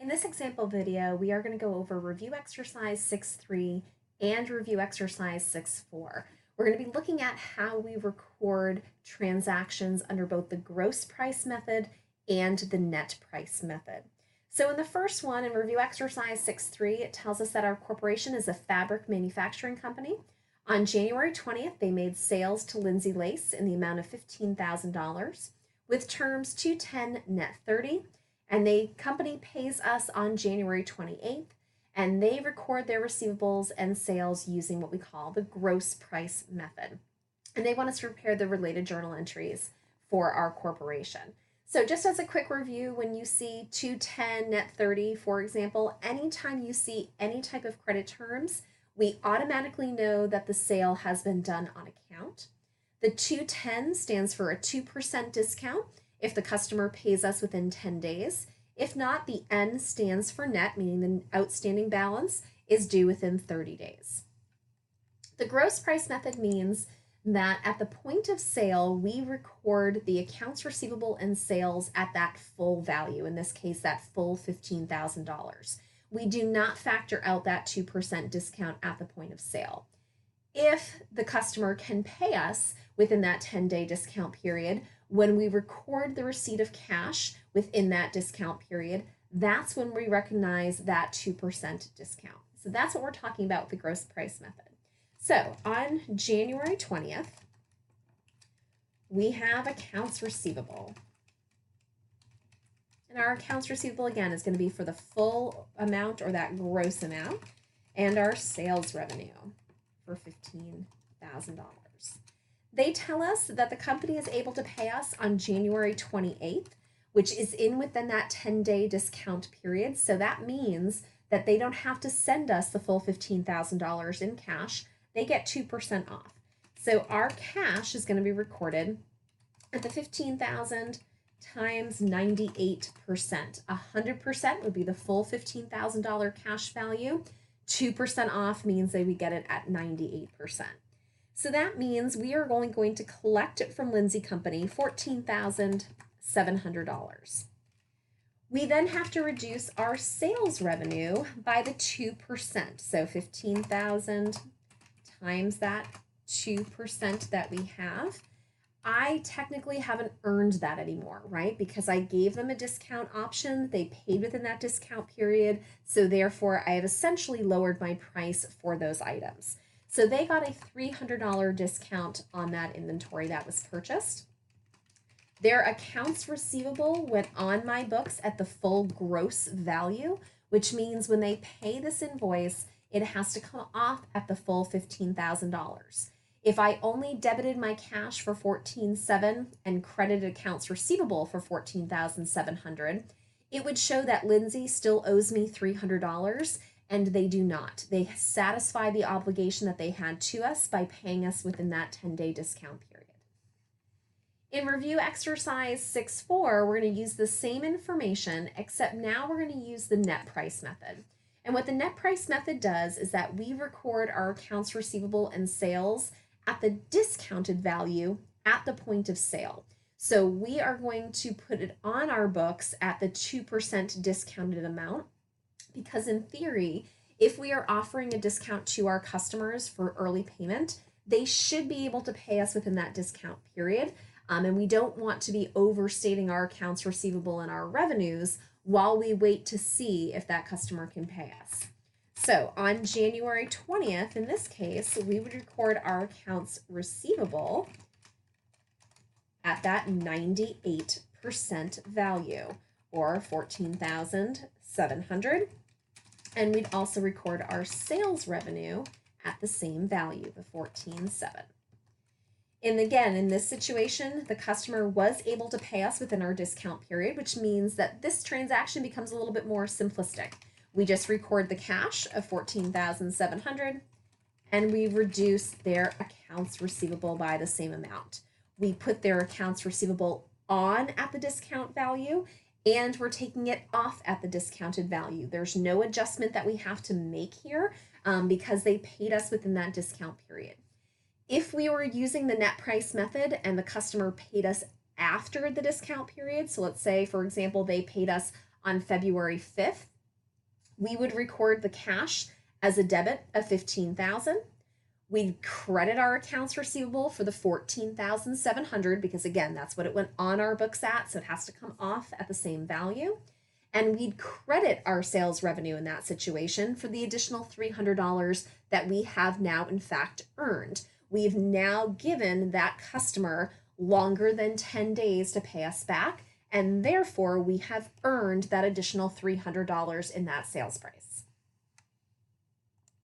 In this example video, we are going to go over review exercise 6.3 and review exercise 6.4. We're going to be looking at how we record transactions under both the gross price method and the net price method. So in the first one, in review exercise 6.3, it tells us that our corporation is a fabric manufacturing company. On January 20th, they made sales to Lindsay Lace in the amount of $15,000 with terms 210 net 30. And the company pays us on January 28th, and they record their receivables and sales using what we call the gross price method. And they want us to prepare the related journal entries for our corporation. So just as a quick review, when you see 210 net 30, for example, anytime you see any type of credit terms, we automatically know that the sale has been done on account. The 210 stands for a 2% discount if the customer pays us within 10 days. If not, the N stands for net, meaning the outstanding balance is due within 30 days. The gross price method means that at the point of sale, we record the accounts receivable and sales at that full value, in this case, that full $15,000. We do not factor out that 2% discount at the point of sale. If the customer can pay us within that 10-day discount period, when we record the receipt of cash within that discount period, that's when we recognize that 2% discount. So that's what we're talking about with the gross price method. So on January 20th, we have accounts receivable. And our accounts receivable, again, is going to be for the full amount or that gross amount, and our sales revenue for $15,000. They tell us that the company is able to pay us on January 28th, which is within that 10-day discount period. So that means that they don't have to send us the full $15,000 in cash. They get 2% off. So our cash is going to be recorded at the $15,000 times 98%. 100% would be the full $15,000 cash value. 2% off means that we get it at 98%. So that means we are only going to collect from Lindsay Company $14,700. We then have to reduce our sales revenue by the 2%. So 15,000 times that 2% that we have. I technically haven't earned that anymore, right? Because I gave them a discount option. They paid within that discount period. So therefore, I have essentially lowered my price for those items. So they got a $300 discount on that inventory that was purchased. Their accounts receivable went on my books at the full gross value, which means when they pay this invoice, it has to come off at the full $15,000. If I only debited my cash for $14,700 and credited accounts receivable for $14,700, it would show that Lindsay still owes me $300, and they do not. They satisfy the obligation that they had to us by paying us within that 10-day discount period. In review exercise 6.4, we're going to use the same information, except now we're going to use the net price method. And what the net price method does is that we record our accounts receivable and sales at the discounted value at the point of sale. So we are going to put it on our books at the 2% discounted amount, because in theory, if we are offering a discount to our customers for early payment, they should be able to pay us within that discount period. And we don't want to be overstating our accounts receivable and our revenues while we wait to see if that customer can pay us. So on January 20th, in this case, we would record our accounts receivable at that 98% value, or $14,700. And we'd also record our sales revenue at the same value, the $14,700. And again, in this situation, the customer was able to pay us within our discount period, which means that this transaction becomes a little bit more simplistic. We just record the cash of $14,700 and we reduce their accounts receivable by the same amount. We put their accounts receivable on at the discount value, and we're taking it off at the discounted value. There's no adjustment that we have to make here because they paid us within that discount period. If we were using the net price method and the customer paid us after the discount period, so let's say, for example, they paid us on February 5th we would record the cash as a debit of $15,000. We'd credit our accounts receivable for the $14,700 because again, that's what it went on our books at, so it has to come off at the same value. And we'd credit our sales revenue in that situation for the additional $300 that we have now in fact earned. We've now given that customer longer than 10 days to pay us back, and therefore we have earned that additional $300 in that sales price.